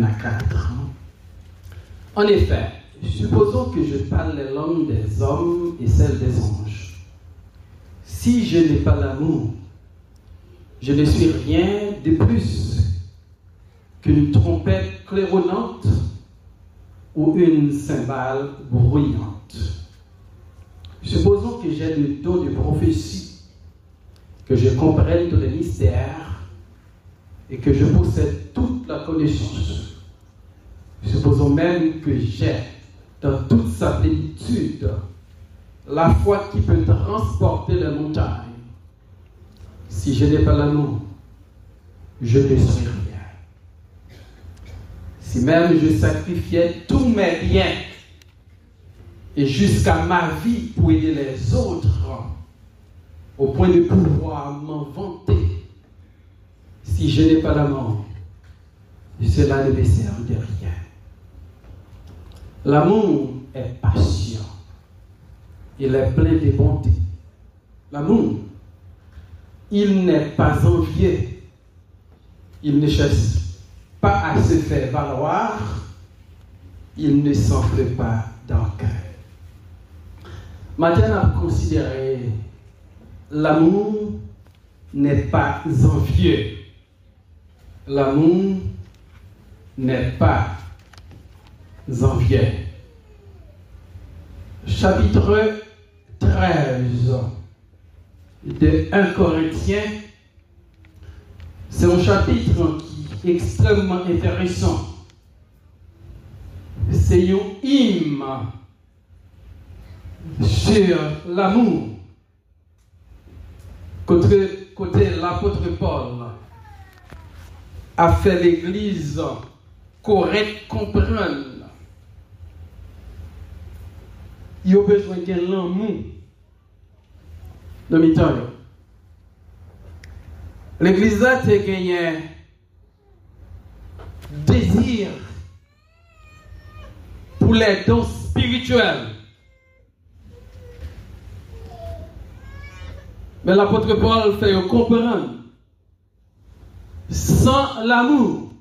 a 4 ans. En effet, supposons que je parle les langues des hommes et celles des anges. Si je n'ai pas l'amour, je ne suis rien de plus qu'une trompette claironnante ou une cymbale bruyante. Supposons que j'ai le don de prophétie, que je comprenne tous les mystères et que je possède toute la connaissance. Supposons même que j'ai dans toute sa plénitude la foi qui peut transporter les montagnes. Si je n'ai pas l'amour, je ne suis rien. Si même je sacrifiais tous mes biens et jusqu'à ma vie pour aider les autres, au point de pouvoir m'en vanter, si je n'ai pas l'amour, cela ne me sert de rien. L'amour est patient. Il est plein de bonté. L'amour, il n'est pas envieux. Il ne cherche pas à se faire valoir. Il ne s'enfle pas d'orgueil. Maintenant, à considérer l'amour n'est pas envieux. L'amour n'est pas envieux. Chapitre 13 de 1 Corinthiens, c'est un chapitre qui est extrêmement intéressant. C'est un hymne sur l'amour. Côté l'apôtre Paul a fait l'église correcte comprendre. Il y a besoin de l'amour dans le temps. L'église a gagné désir pour les dons spirituels. Mais l'apôtre Paul fait comprendre, sans l'amour,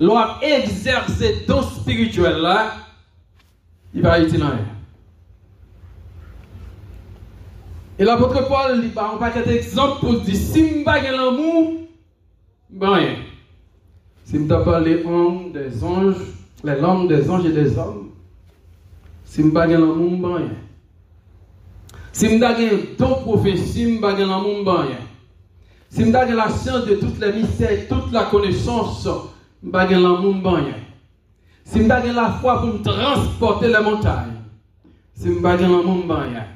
l'on exerce ces dons spirituels là, il va être dans rien. Et l'apôtre Paul dit par un paquet d'exemples pour dire si je n'ai pas l'amour, ben rien. Si je parle des hommes, des anges, les langues des anges et des hommes, si je n'ai pas l'amour, ben rien. Si je n'ai pas ton prophétie, si je n'ai pas l'amour, ben rien. Si je n'ai pas la science de toutes les mystères, toute la connaissance, je n'ai pas l'amour, ben rien. Si je n'ai pas la foi pour me transporter les montagnes, si je n'ai pas l'amour, ben rien.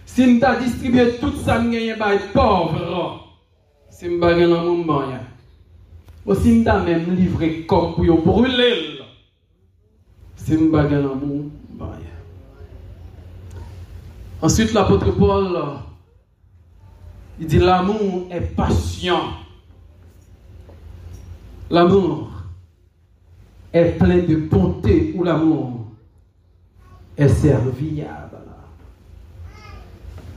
Si je n'ai distribué tout ça, je n'ai pas pauvre. Si je n'ai pas l'amour, ben rien. Ou si je n'ai même livré comme pour brûler. Si je n'ai pas l'amour, ben rien. Ensuite, l'apôtre Paul, il dit l'amour est patient. L'amour est plein de bonté, ou l'amour est serviable.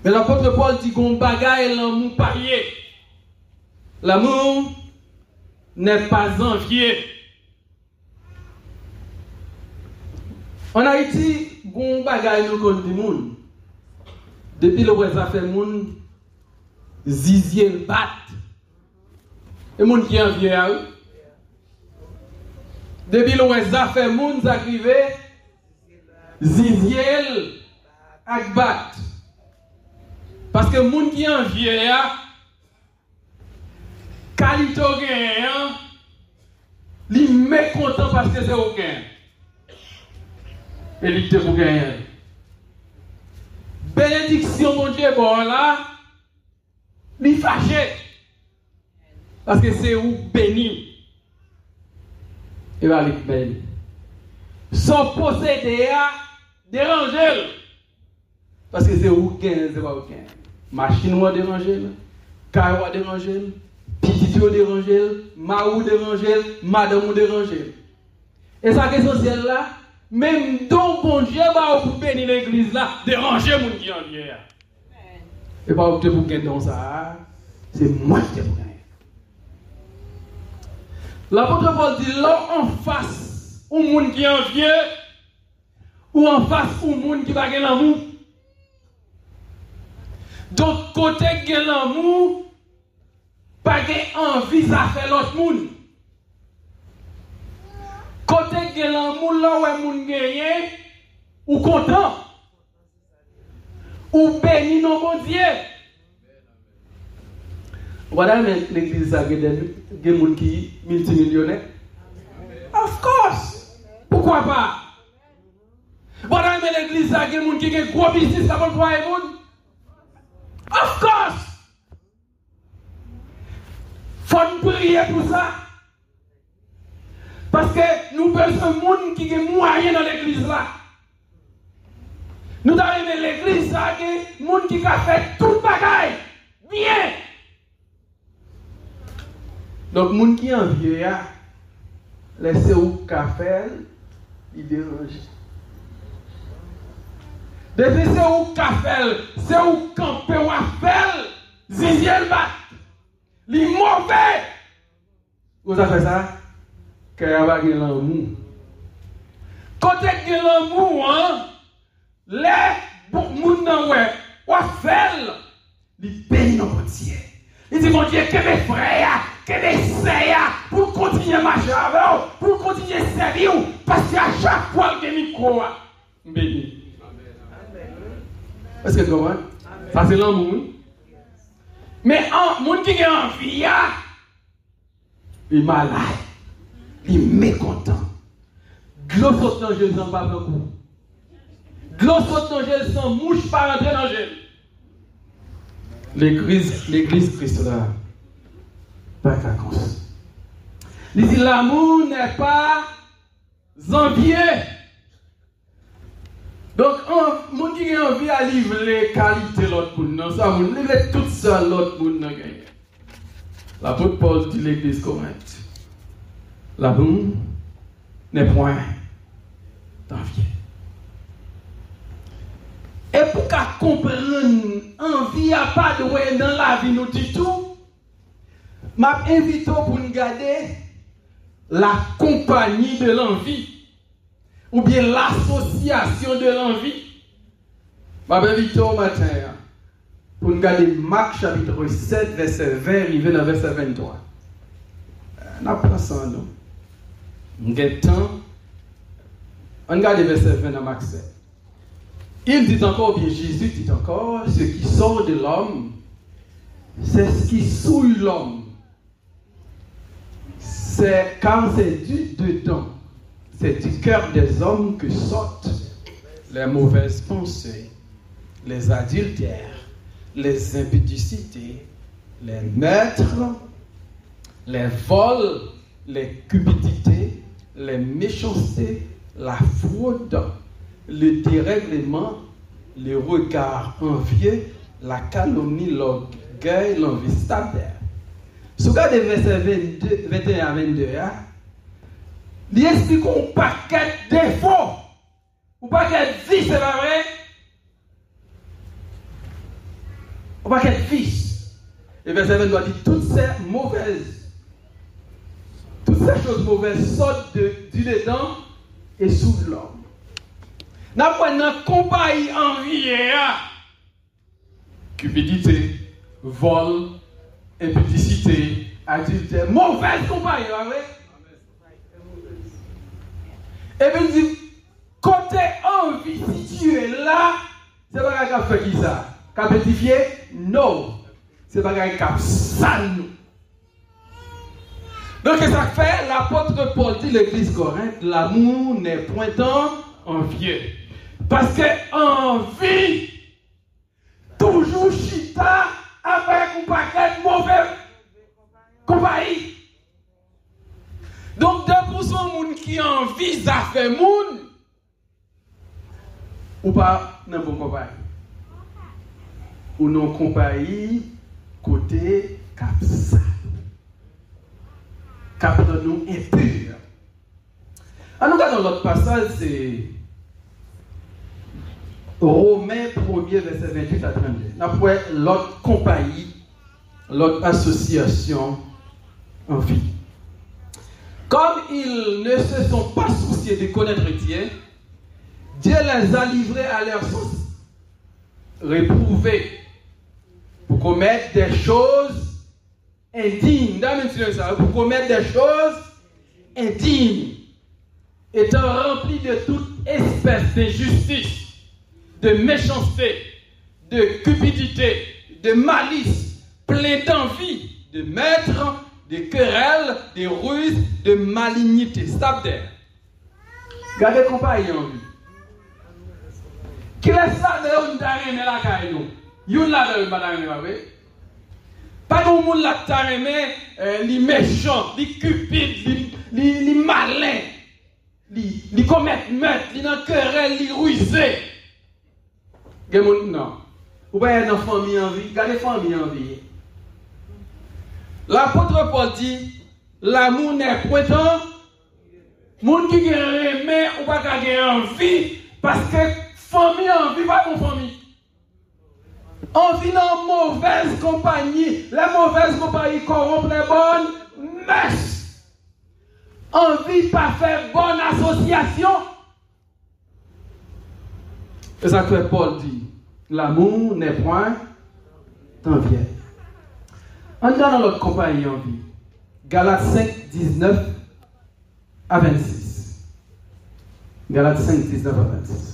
Mais l'apôtre Paul dit qu'on bagaille l'amour parier. L'amour n'est pas envié. En Haïti, on bagaille nous contre le monde. Depuis le roi ça fait monde zizier le bat. Et monde qui envie à eux. Depuis le roi ça fait monde arrivé zizier ak bat. Parce que monde qui envie à qualité gain, li mécontent parce que c'est aucun. Et il te pour gagner. Bénédiction, mon Dieu, bon là, li fâché. Parce que c'est où béni. Et va li béni. Son possédé à déranger. Parce que c'est où gain, c'est pas où gain. Machine ou déranger, car ou déranger, petit ou déranger, ma ou déranger, madame ou déranger. Et ça question c'est là. Même don bon Dieu va vous bénir l'église là, déranger mon qui en vient. Et pas pour gagner dans ça, c'est moi qui ai gagné. L'apôtre Paul dit là en face au monde qui est envieux ou en face au monde qui va gagner l'amour. Donc côté qui a l'amour, pas envie à faire l'autre monde. Côté qui a l'amour là où est monde gagné ou content ou béni non bon Dieu. Voilà l'église a des gens qui multimillionnaires. Of course. Pourquoi pas? Voilà l'église a des gens qui ont gros business avant de voir les gens. Of course. Faut nous prier pour ça. Parce que nous besoin de gens qui ont moyen dans l'église là. Nous avons l'église là, des gens qui ont fait tout le bagaille. Bien. Donc, les gens qui ont envie, laissez au café, ils dérangent. Depuis c'est au café, c'est au campé ou à faire, ziziel bat. Les mauvais. Vous avez fait ça? Qu'il y a pas de l'amour. Côté de l'amour, les gens n'ont pas fait, les bénis dans le ciel. Il dit, mon Dieu, que mes frères, que mes sœurs, pour continuer à marcher avec vous, pour continuer à servir, parce qu'à chaque fois que je micro, béni. Est-ce que tu comprends? Ça, c'est l'amour. Mais un monde qui a envie, il est malade, il est mécontent. De l'eau saute dans le gel sans pas beaucoup. De l'eau saute dans le gel sans mouche pas rentrer dans le gel. L'église Christ là, pas qu'à cause. Il dit l'amour n'est pas envieux. Donc, un monde qui a envie à livrer les qualités de l'autre monde, non, ça, vous livrez tout ça l'autre monde. L'apôtre Paul dit l'église Corinthe. L'amour n'est point envieux. Et pour qu'à comprendre, envie a pas de ouais dans la vie nous dit tout, m'a invité pour nous garder la compagnie de l'envie ou bien l'association de l'envie. M'a invité au matin pour nous garder Marc chapitre 7 verset 20 arrivé dans verset 23. On apprend ça nous. On regarde verset 20 dans Marc 7. Il dit encore, bien Jésus dit encore, ce qui sort de l'homme, c'est ce qui souille l'homme. C'est quand c'est du dedans, c'est du cœur des hommes que sortent les mauvaises pensées, les adultères, les impudicités, les meurtres, les vols, les cupidités, les méchancetés, la fraude, le dérèglement, le regard envieux, la calomnie, l'orgueil, l'envie stataire. Si vous regardez verset 21 à 22, il explique un paquet de défauts, un paquet de vices, c'est pas vrai? Un paquet de vices. Et verset 22 dit toutes ces choses mauvaises sortent du dedans et souffrent l'homme. N'a pas une compagnie enviée, cupidité, vol, impudicité, adultère, mauvaise compagnie, et bien, il dit, côté envie, si tu es là, c'est pas qu'un fait qui ça? Qu'un pétifié? Non. C'est pas qu'un sale. Donc, ça fait, l'apôtre Paul dit l'église Corinthe, l'amour n'est point envieux. Parce que envie, toujours chita avec un paquet de mauvais compagnie. Donc, 2% de gens qui ont envie de faire moun, ou pas dans bon compagnie. Ou non compagnie côté capsa. Cap de nous impur. En nous dans l'autre passage, c'est Romains 1er, verset 28 à 32. Après l'autre compagnie, l'autre association en vie. Comme ils ne se sont pas souciés de connaître Dieu, Dieu les a livrés à leur sens réprouvés pour commettre des choses indignes. Pour commettre des choses indignes, étant remplis de toute espèce d'injustice, de méchanceté, de cupidité, de malice, plein d'envie, de maître, de querelles, de ruses, de malignité. Stop there. Gardez compagnie en vie. Qui laisse ça de on t'a aimé la caille nous? Yon la de on t'a aimé la caille. Pas de monde la t'a aimé, les méchants, les cupides, les malins, les commettent meurtre, les dans querelle, les rusés. Non. Vous voyez une famille en vie, gardez famille en vie. L'apôtre Paul dit, l'amour n'est point un monde qui aime ou pas qui a envie, parce que famille en vie, pas mon famille. On vit dans mauvaise compagnie. Les mauvaises compagnies corrompent les bonnes mœurs. On vit pas faire bonne association. C'est ça que Paul dit. L'amour n'est point envié. On est dans notre compagnie en vie. Galates 5, 19 à 26. Galates 5, 19 à 26.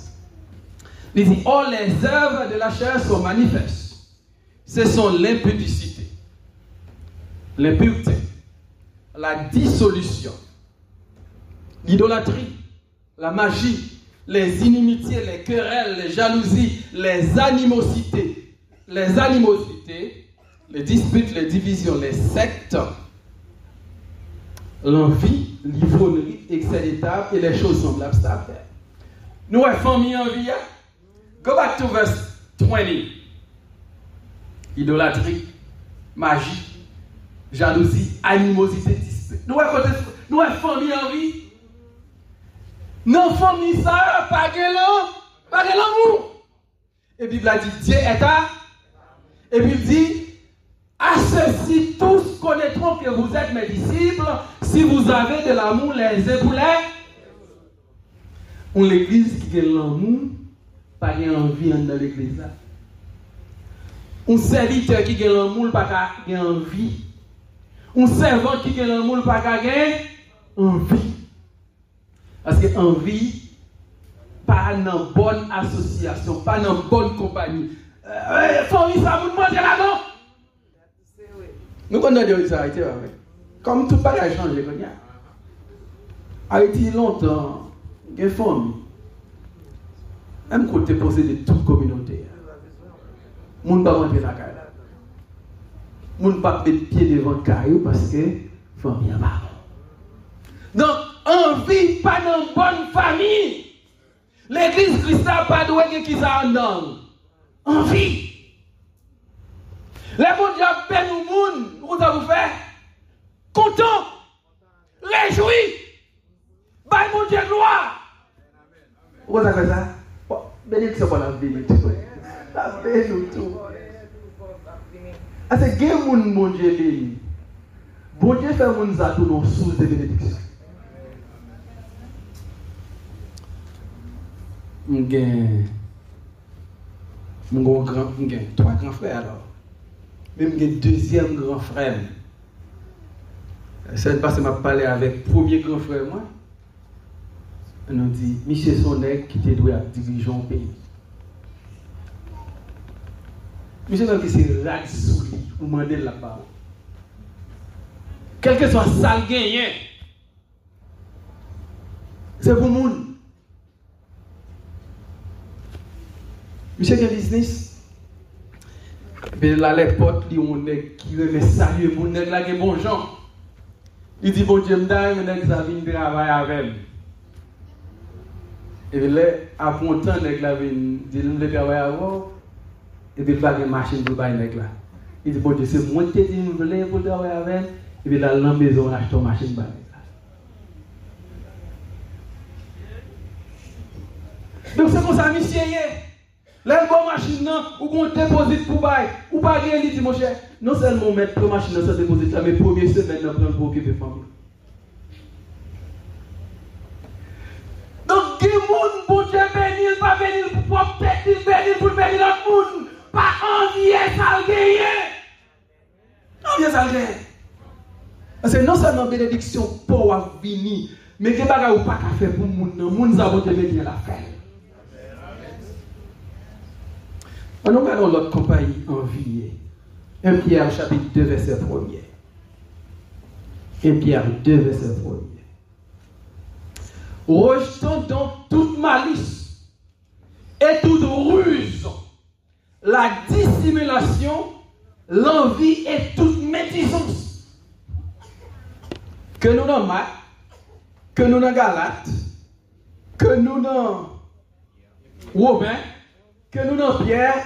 Il dit, oh, les œuvres de la chair sont manifestes. Ce sont l'impudicité, l'impureté, la dissolution, l'idolâtrie, la magie, les inimitiés, les querelles, les jalousies, les animosités, les disputes, les divisions, les sectes, l'envie, l'ivrognerie, excès d'état et les choses semblables. Nous, famille en vie, go back to verse 20. Idolâtrie, magie, jalousie, animosité, dispute. Nous, famille en vie. Non, famille, ça, pas de l'amour. Et puis, il dit, Dieu est à. Et puis, il dit, à ceux-ci, tous connaîtront que vous êtes mes disciples si vous avez de l'amour les uns pour les. On l'église qui a l'amour, pas envie dans l'église. Un serviteur qui a l'amour, pas envie. Un servant qui a l'amour, pas envie. Parce que envie, pas dans bonne association, pas dans bonne compagnie. Famille, ça vous demande là-dedans. Nous connaissons ça, Haïti. Comme tout pas changé. Haïti, longtemps, il y a une famille. Même côté possédé de toute communauté. Moun ne pas rentrer la caille. Moun ne pas mettre pied devant le caillou parce que famille est marrant. Donc, envie pas dans une bonne famille. L'église Christ n'a pas de qui ça en donne. Envie. Les bons dieux peine au monde. Vous avez fait content, réjoui. Bye mon Dieu gloire. Vous avez fait ça? Bénédiction pour la bénédiction. La bénédiction. C'est que mon Dieu béni. Bon Dieu fait mon ça tout nos sources de bénédiction. J'ai trois grands frères alors. Même j'ai deuxième grand frère. C'est parce que je parlé avec le premier grand frère moi. On a dit, Michel Sonnet qui était doué à diriger un pays. Michel Sonnet c'est rad sous lui, pour demander la parole. Quel que soit ça le gagné, c'est pour le monde. Michel qui a business. Mais là, les potes, on est qui veut saluer, on est là, qui bon gens. Il dit, bon Dieu, m'dame, on est qui ça vient travailler avec lui. Et puis là, après un temps, il a dit, il veut travailler avec vous. Et puis il va une machine pour bailler là. Il dit, bon Dieu, c'est moi qui ai dit, je veux pour travailler avec. Et puis là, dans la maison, on achète une machine pour bailler là. Donc c'est comme ça, monsieur. Les bonnes machines, ou qu'on dépose pour bailler, ou pas rien, il dit, mon cher, non seulement mettre la machine dans ce dépôt, mais première semaine, on prend pour occuper la famille. monde pour Dieu bénir, pas bénir pour propre tête, il bénir pour bénir l'autre monde. Pas envier ça le gagner. Envier ça le gagner. Parce que non seulement bénédiction pour venir, mais que bagarre ou pas qu'à faire pour monde, monde ça va te bénir la faire. On regarde l'autre compagnie enviée. 1 Pierre chapitre 2 verset 1er. 1 Pierre 2 verset 1er. Rejetons donc toute malice et toute ruse, la dissimulation, l'envie et toute médisance. Que nous dans Marc, que nous dans Galates, que nous dans Romain, que nous dans Pierre,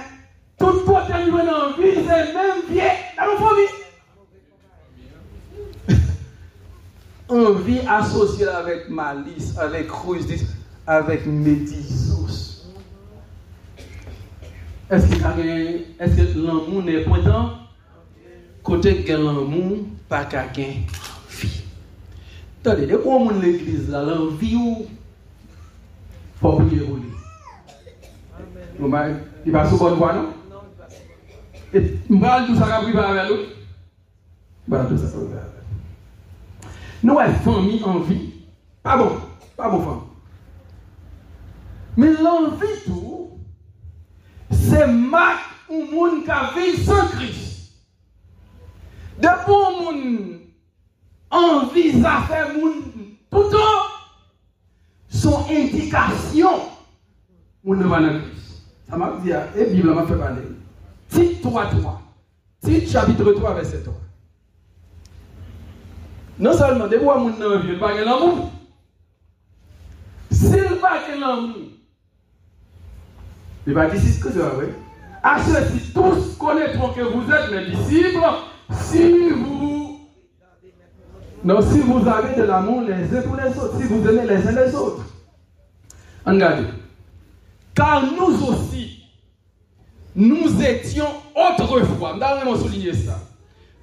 tout côté nous dans vie, c'est même pied dans nos familles. Envie associée avec malice, avec ruse, avec médisance. Est-ce que l'amour n'est pas tant? Côté que l'amour, pas quelqu'un vie. Attendez, dès qu'on monte l'église, là, l'envie ou faut prier pour lui. Il va sous bonne voie, non? Et il va tout ça avec l'autre. Il va tout ça avec l'autre. Nous avons famille en vie. Pas bon femme. Mais l'envie tout, c'est marque ou monde qui a vécu sans Christ. Depuis monde envie à faire monde tout le temps, son indication, on ne va pas Christ. Ça m'a dit, et la Bible m'a fait parler. Tite 3:3. Tite chapitre 3 verset 3. Non seulement des fois mon envie, il pas de l'amour. S'il pas de l'amour, il va dire ce que c'est vrai. À ceux-ci tous connaîtront que vous êtes mes disciples si vous avez de l'amour les uns pour les autres, si vous aimez les uns les autres. Regardez. Car nous aussi, nous étions autrefois, nous avons souligné ça.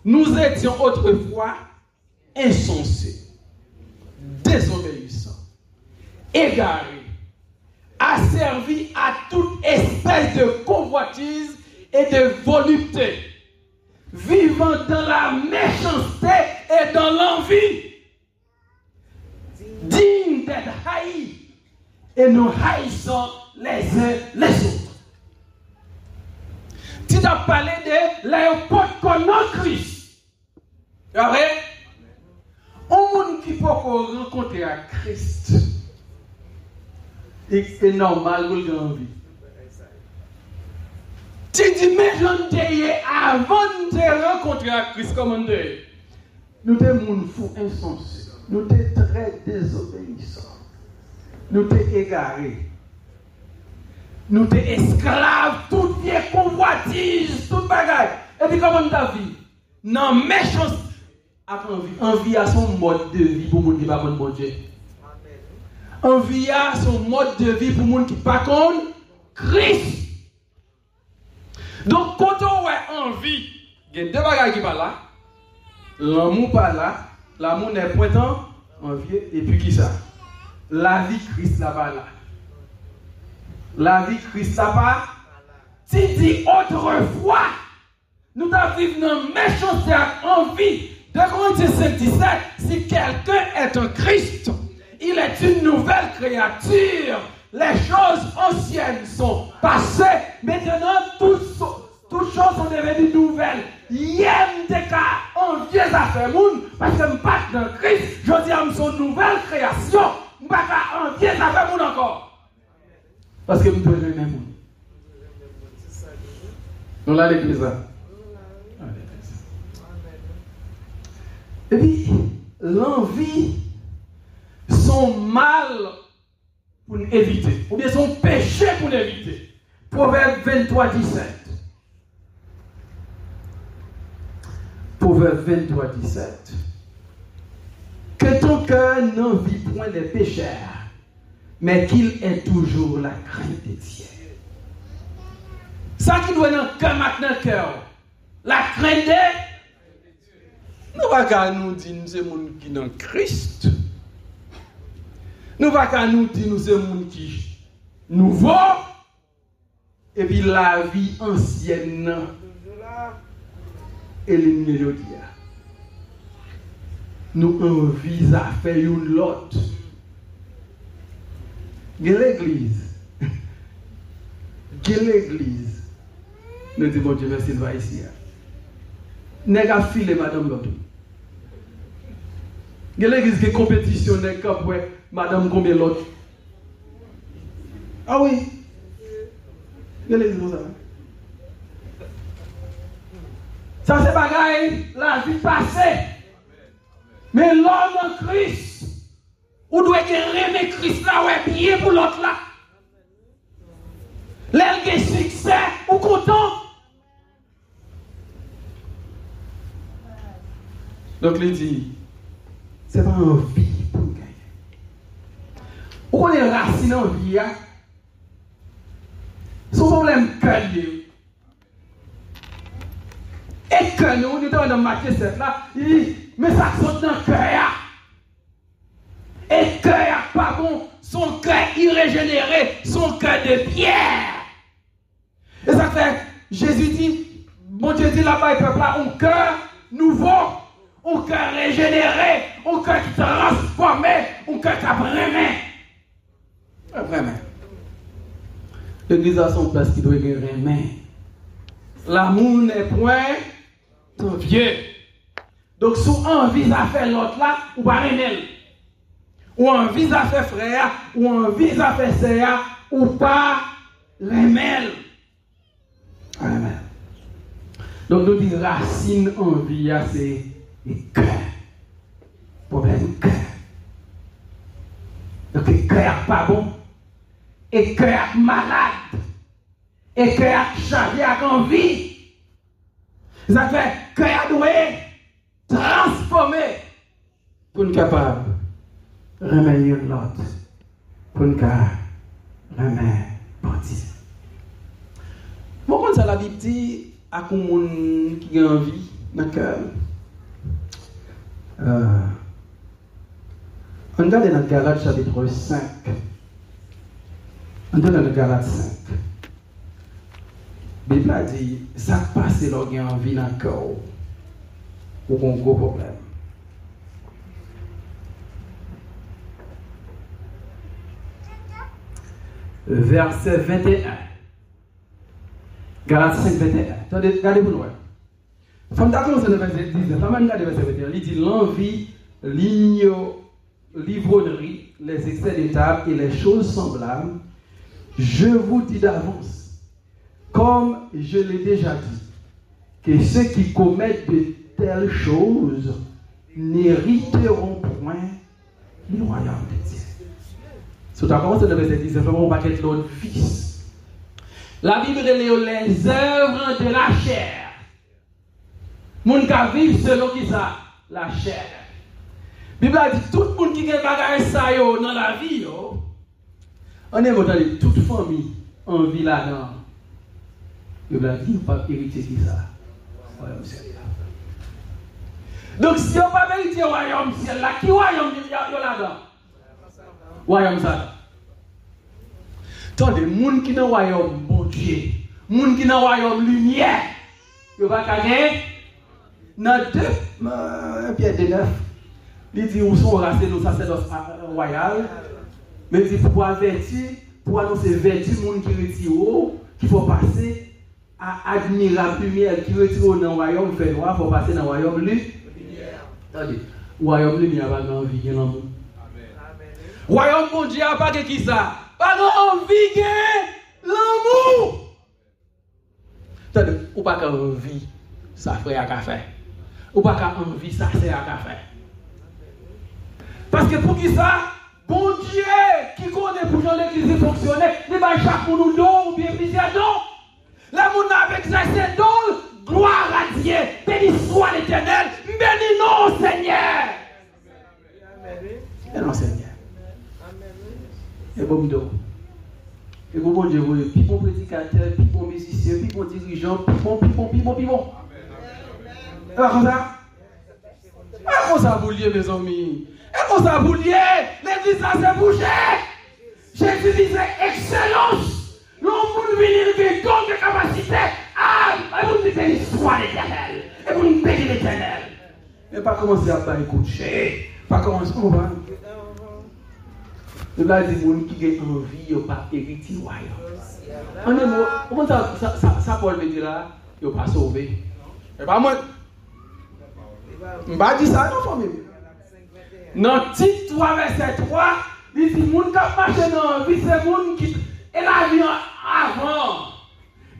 Nous étions autrefois insensés, désobéissants, égarés, asservis à toute espèce de convoitise et de volupté, vivant dans la méchanceté et dans l'envie, dignes d'être haïs, et nous haïssons les uns les autres. Tu as parlé de l'aéroport qu'on a Christ. C'est vrai? Un monde qui peut rencontrer à Christ, c'est normal pour le envie. Tu dis, mais j'en ai avant de rencontrer à Christ, comment on dit? Nous sommes des fous insensés. Nous sommes très désobéissants. Nous sommes égarés. Nous sommes esclaves, toute vieille convoitise, toute bagaille. Et puis comment ta vie? Non, méchance. Envie à son mode de vie pour les gens qui ne sont pas bon Dieu. Envie à son mode de vie pour les gens qui ne sont pas contre Christ. Donc, quand on a envie, il y a deux bagages qui sont là. L'amour pas là. L'amour n'est point envie. Et puis qui ça? La vie Christ là-bas là. La vie Christ là-bas. Tu dis autrefois, nous avons vécu dans méchanceté et envie. 2 Corinthiens 5:17, si quelqu'un est un Christ, il est une nouvelle créature. Les choses anciennes sont passées. Maintenant, toutes choses sont devenues nouvelles. Y'aime des cas envieux à faire monde parce que je ne suis pas dans Christ. Je dis à son nouvelle création. Je ne suis pas envieux à faire monde encore. Parce que je peux aimer monde. Nous là l'église là. Et puis, l'envie, son mal pour nous éviter, ou bien son péché pour nous éviter. Proverbe 23:17. Proverbe 23:17. Que ton cœur n'envie point les pécheurs, mais qu'il ait toujours la crainte de Dieu. Ça qui doit dans le cœur maintenant, cœur. La crainte de nous ne pouvons pas nous dire que nous sommes dans Christ. Nous ne pouvons pas nous dire nous sommes monde qui nouveau et puis la vie ancienne éliminée aujourd'hui. Nous envie à faire une l'autre. L'église. L'église. Nous disons, bon Dieu, merci de voir ici. N'est pas filé, madame l'autre. L'église qui est compétition, n'est pas madame combien l'autre. Ah oui. L'église comme ça. Ça c'est bagaille, la vie passée. Mais l'homme en Christ, ou doit aimer Christ là, ouais, bien pour l'autre là. L'aile qui succès, ou content. Donc il dit, c'est pas une vie pour gagner. Ou qu'on est racine en vie, son problème cœur. Et que nous, nous sommes dans Matthieu 7 là, il dit, mais ça saute dans le cœur. Et le cœur pas bon, son cœur irrégénéré, son cœur de pierre. Et ça fait, Jésus dit, bon Dieu dit là-bas, il peuple là, un cœur nouveau, un cœur régénéré, un cœur qui transformé, un cœur qui a vraiment. L'église a son place qui doit être vraiment. L'amour n'est point envieux. Donc, si on envie à faire l'autre là, ou pas remettre. Ou envie à faire frère, ou envie à faire sœur, ou pas remettre. Amen. Donc, nous disons racine envie, c'est le cœur. Problème cœur. Donc, le cœur pas bon. Et cœur malade. Et cœur chargé avec envie. Ça fait cœur doit transformer pour être capable de remettre l'autre. Pour être capable de remettre parti. Moi, quand ça la Bible dit à quelqu'un qui a envie dans le cœur, on regarde dans Galates chapitre 5. On est dans le Galates 5. La Bible a dit, ça passe lorsqu'il y a envie dans le cœur. Ou qu'on a un gros problème. Verset 21. Galates 5, 21. Attendez, regardez-vous nous. Femme d'accord, c'est le verset 19. Femme regardez le verset 21. Il dit l'envie, l'ivrognerie, les excès de table et les choses semblables. Je vous dis d'avance, comme je l'ai déjà dit, que ceux qui commettent de telles choses n'hériteront point le royaume de Dieu. Si tu as commencé le verset 19, on va mettre l'autre fils. La Bible est les œuvres de la chair. Moun qui vivent selon qui ça? La chair. La Bible a dit tout le monde qui a bagage ça dans la vie, yo, on est dans toute famille en vie là-dedans. La Bible a dit pas hériter qui ça? Royaume ciel. Donc si on pas hériter royaume ciel là, qui royaume là-dedans? Royaume ça. Attendez, les gens qui sont dans le royaume bon Dieu, les gens qui sont dans le royaume lumière, ils ne vont pas gagner. Dans 2 Pierre 9, il dit où sont rassés nos sacerdoces royaux, mais il dit pour avertir, pour annoncer vertu, les gens qui retirent, qu'il faut passer à admirer la lumière qui retire dans le royaume fait noir, il faut passer dans le royaume lumière. Attendez, le royaume lumière n'a pas envie de l'amour. Royaume bon Dieu n'a pas de qui ça? Pas envie de l'amour. Attendez, ou pas envie ça frère à café. Ou pas envie ça c'est à café. Parce que pour qui ça? Bon Dieu qui connaît pour que l'église fonctionne, il va chaque pour nous don ou bien plusieurs dons. L'amour avec ça c'est don, gloire à Dieu, béni soit l'Éternel, béni non Seigneur. Et non Seigneur. Et bon dos. Et bon Dieu, puis bon prédicateur, puis bon musicien, puis bon dirigeant, puis bon. Et comme ça? Et comme ça vous liez mes amis? Et comme ça vous liez? L'église ça c'est bouché. paix de l'éternel. Mais pas commencer à pas écouter. Pas commencer à comprendre. Il y a des gens qui ont envie de ne pas hériter. En un mot, comment ça Paul me dit là, il ne pas sauvé. Et pas moi. Je ne vais pas dire ça, non, famille. Dans Tite 3, verset 3, il dit, les gens qui marchent dans la vie, c'est les gens qui et la vie avant.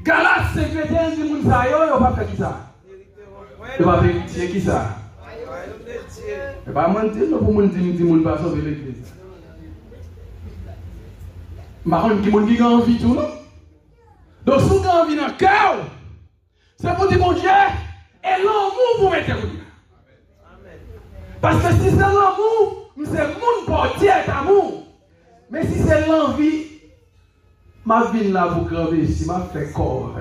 Galates 5, 21, dit, les gens qui n'ont pas fait qui ça. Ils ne vont pas faire qui ça. Et pas mentir, non, pour les gens qui ne pas sauver l'église. Par contre, qui ont envie tout, non? Donc, si vous avez envie dans le cœur, c'est pour dire, mon Dieu, et l'amour pour mettre vous. Parce que si c'est l'amour, c'est mon portier d'amour. Mais si c'est l'envie, ma vie là pour crever, si ma fait corps.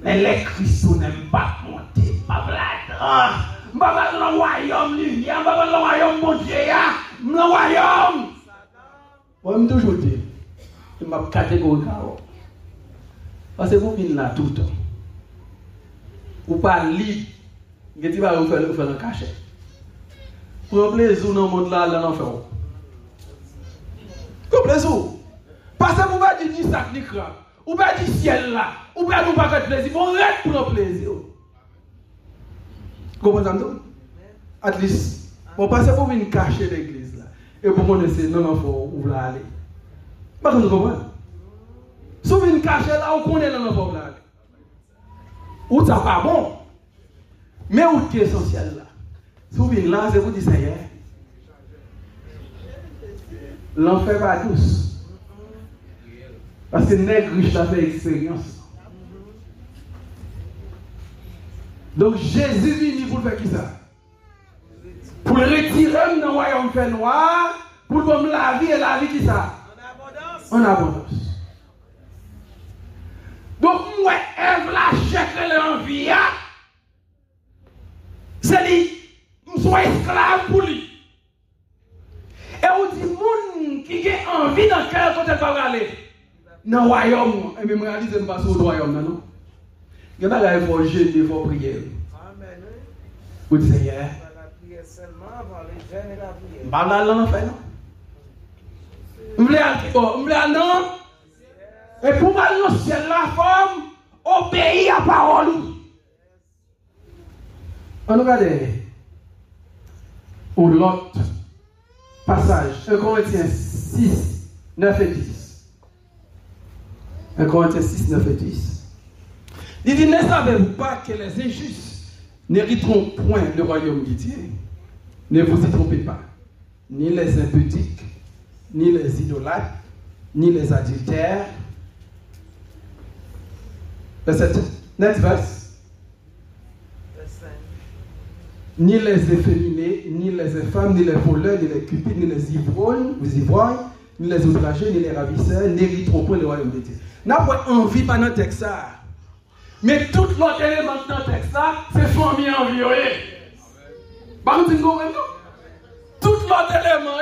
Mais les Christos n'aiment pas monter, ma blague. Je vais dans le royaume, lumière, je vais dans le royaume, mon Dieu, le royaume. Moi, je toujours dire, je m'a catégoriquement. Parce que vous venez là tout le temps. Vous pas libre. Vous ne pas faire un cachet. Pour un plaisir dans le monde là, là, l'enfer. Pour plaisir. Parce que vous ne pouvez pas dire ça, ni crabe. Vous ne pouvez pas dire ciel là. Vous ne pouvez pas faire plaisir. Vous restez pour un plaisir. Vous comprenez ça? At least. Bon, parce que vous venez cacher l'église là. Et pour moi, c'est non, il faut où là aller. Pas que vous comprenez. Si vous venez cacher là, vous connaissez là, il faut là aller. Ou ça pas bon. Mais où est essentiel là? Si vous venez là, c'est vous dire ça y est. L'enfer pas tous. Parce que nègre riche a fait expérience. Donc Jésus vient pour faire qui ça? Pour le retirer dans le royaume fait noir, pour le la vie et la vie qui ça? En abondance. Donc moi, Ève la cherche l'envie. C'est lui, je suis esclave pour lui. Et on dit, moun qui a envie dans le cœur quand elle va aller dans le royaume, et même réaliser que je ne passe pas au royaume, non? Il y a des fois jeûner, il faut prier. Vous dites, Seigneur, je ne vais pas aller en enfer, non? Je vais aller non? Et pour aller dans le ciel, la femme obéit à la parole. On regarde l'autre passage, 1 Corinthiens 6, 9 et 10. 1 Corinthiens 6, 9 et 10. Il dit, ne savez-vous pas que les injustes n'hériteront point le royaume de Dieu? Ne vous y trompez pas. Ni les impudiques, ni les idolâtres, ni les adultères. Next verse. Ni les efféminés, ni les infâmes, ni les voleurs, ni les cupides, ni les ivrognes, ni les outragés, ni les ravisseurs, n'hériteront point le royaume de Dieu. N'a pas envie par notre texte. Mais tout l'autre élément dans le texte, c'est famille enviée. Tout l'autre élément,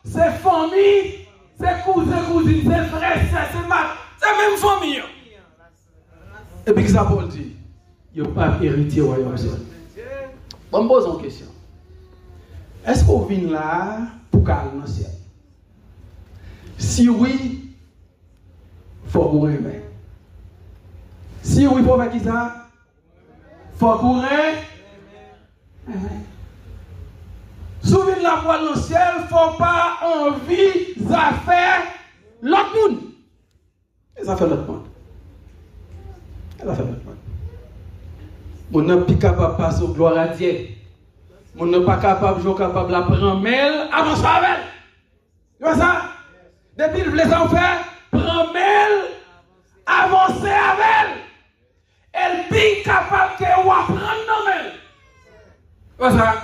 c'est famille, c'est cousin, cousine, c'est frère, c'est mat, c'est même famille. Et puis ça Paul dit, il n'y a pas héritier au royaume de Dieu. Je me pose une question. Est-ce qu'on vient là pour aller dans le ciel? Si oui, il faut courir. Si oui, il faut faire qui ça? Il faut courir. Si vous venez là pour aller dans le ciel, il ne faut pas envie de faire l'autre monde. Et ça fait l'autre monde. Elle a fait l'autre monde. On n'est pas capable de passer au gloire à Dieu. On n'est pas capable de prendre mail avant ça avec elle. Tu vois ça? Depuis le les enfants, prendre mail, avancer avec elle. Elle est capable de prendre dans mail. Tu vois ça?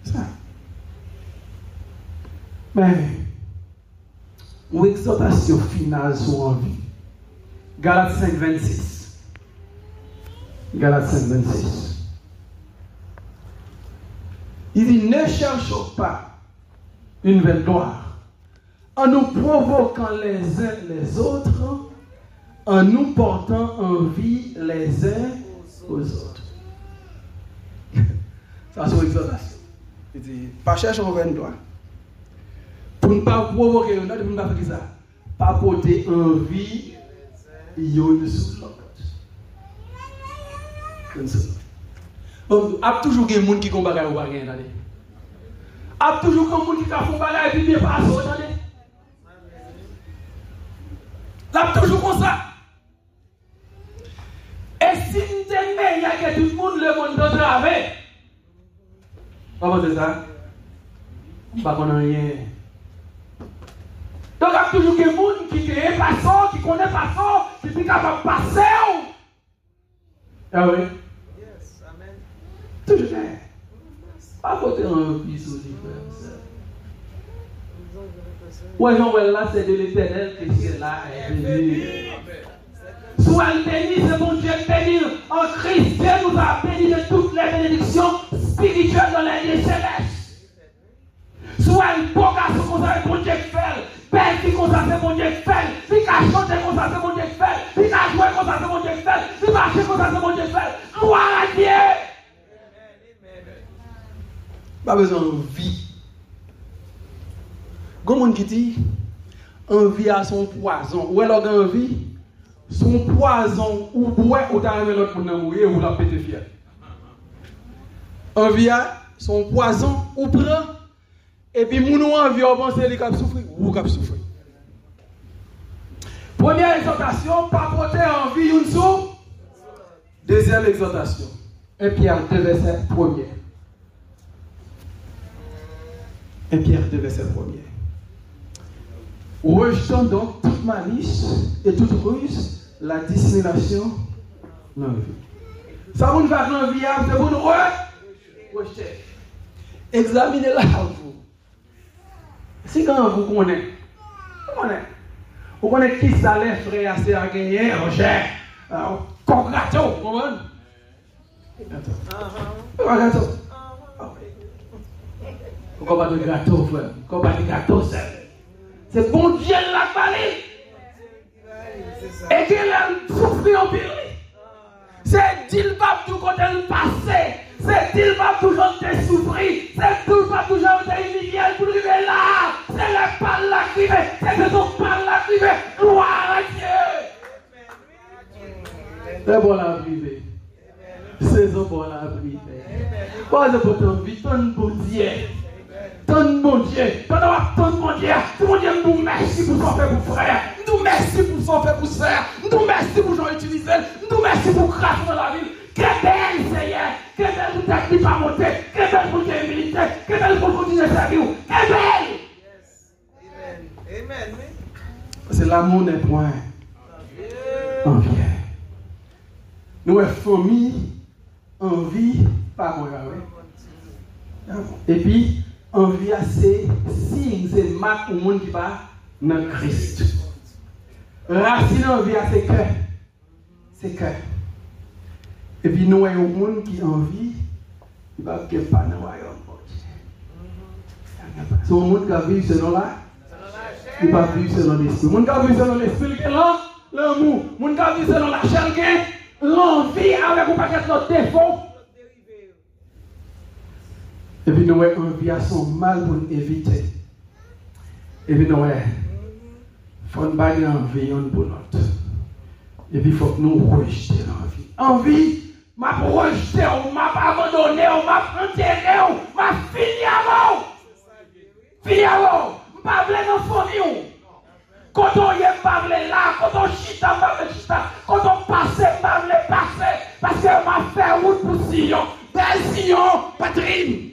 Ça. Mais, une exhortation finale sur envie. Galates 5, 26. Galates 5, 26. Il dit, ne cherchons pas une vaine gloire en nous provoquant les uns les autres, en nous portant envie les uns aux autres. Ça, c'est l'exhortation. Il dit, pas chercher en vain toi. Pour ne pas provoquer, pour ne pas faire ça. Pas porter envie, il y a une sous l'autre. Il y a toujours des gens qui combattent ou pas gagner. Il y a toujours des gens qui font bagarre et puis bien pas ça. Il y a toujours comme ça. Et si nous aimons, il y a que tout le monde le monde de travail. Comment c'est ça? Pas qu'on a rien. Donc il y a toujours des gens qui est passant, qui connaît passant, qui est capable de passer. Ah oui? Yes, amen. Toujours. Pas côté envie sur les frères. Ouais, non, là, c'est de l'Éternel que c'est là. Soit le béni, c'est mon Dieu béni. En Christ, Dieu nous a béni de toutes les bénédictions spirituelles dans les lieux célestes. Soit le beau garçon qu'on a, mon Dieu fait. Père qui qu'on a, c'est mon Dieu fait. Puis qu'à chanter qu'on a, c'est mon Dieu fait. Puis qu'à jouer qu'on a, c'est mon Dieu fait. Puis marcher qu'on a, c'est mon Dieu fait. Gloire à Dieu. Pas besoin de vie. Comment qui dit, envie a son poison. Ou alors envie, son poison ou bois ou t'as aimé l'autre pour nous mourir ou la péter fier. Envie a son poison ou prend et puis mon envie on pense qu'il cap souffrir ou cap souffrir. Première exhortation, pas porter envie une sous. Deuxième exhortation. 1 Pierre 2 verset 1er. 1 Pierre 2 verset 1er. Rejetons donc toute malice et toute ruse, la dissimulation dans la vie. Ça vous ne va pas envie, c'est pour nous rejeter. Examinez-la à vous. Si quand vous connaissez, vous connaissez qui ça les frères à gagner, rejet, congrato, vous comprenez? Gâteau. Pourquoi pas de gâteau, frère? Pourquoi pas de gâteau, c'est bon Dieu l'a parlé. Et qu'elle a souffert en pile. C'est dit pas tout quand elle passait. C'est dit pas toujours te souffrir. C'est tout pas toujours te humilier pour arriver là. C'est le pas la criée. C'est le pas la criée. Gloire à Dieu. C'est bon la privé. C'est bon la privé. Pas de votre vie, ton bon Dieu. Ton bon Dieu, ton bon Dieu, nous merci pour ce fait pour frère, nous merci pour ce fait pour sœur, nous merci pour ce utilisé, nous merci pour grâce dans la vie. Que belle Seigneur, que belle pour ta qui pas monter, que belle pour ta humilité, que belle pour continuer sa vie, que belle. Amen. C'est l'amour n'est point envie. Nous sommes famille, envie, pas moi. Et puis, envie, c'est signe, c'est marque au monde qui va dans Christ. Racine envie, c'est cœur. C'est cœur. Et puis nous avons un monde qui envie, il va pas dans le royaume. C'est un monde qui a vécu selon la, il va vivre selon l'esprit. Le monde qui a vécu selon l'esprit, c'est l'amour. Le monde qui a vécu selon la chair, l'envie avec un paquet de défauts. Et puis nous avons envie à son mal pour nous éviter. Et puis nous avons faut nous bailler envie pour l'autre. Et puis il faut que nous rejeter l'envie. Envie, m'a rejeté, on m'a abandonné, on m'a enterré, on m'a fini avant. Fini avant. Je ne pas dans la famille. Quand on y est parlé là, quand on chita, quand on passe, pas passer. Parce qu'on m'a fait route pour Sion. Belle Sion, Patrine.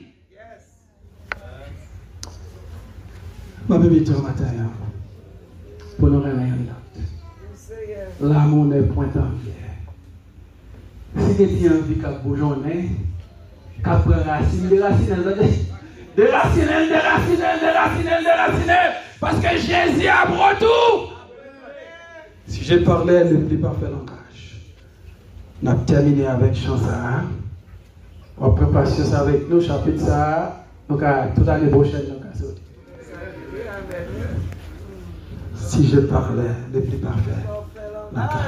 Ma bébé, tu matin, pour nous réveiller là. L'amour n'est point envie. Si tu as envie qu'à bourgeonner, qu'à prendre racine, des racines, parce que Jésus a retour. Si je parlais le plus parfait langage, on a terminé avec Chansara. On prépare ça avec nous, chapitre ça, donc toute l'année prochaine, nous allons sortir. Si je parlais le plus parfait langage.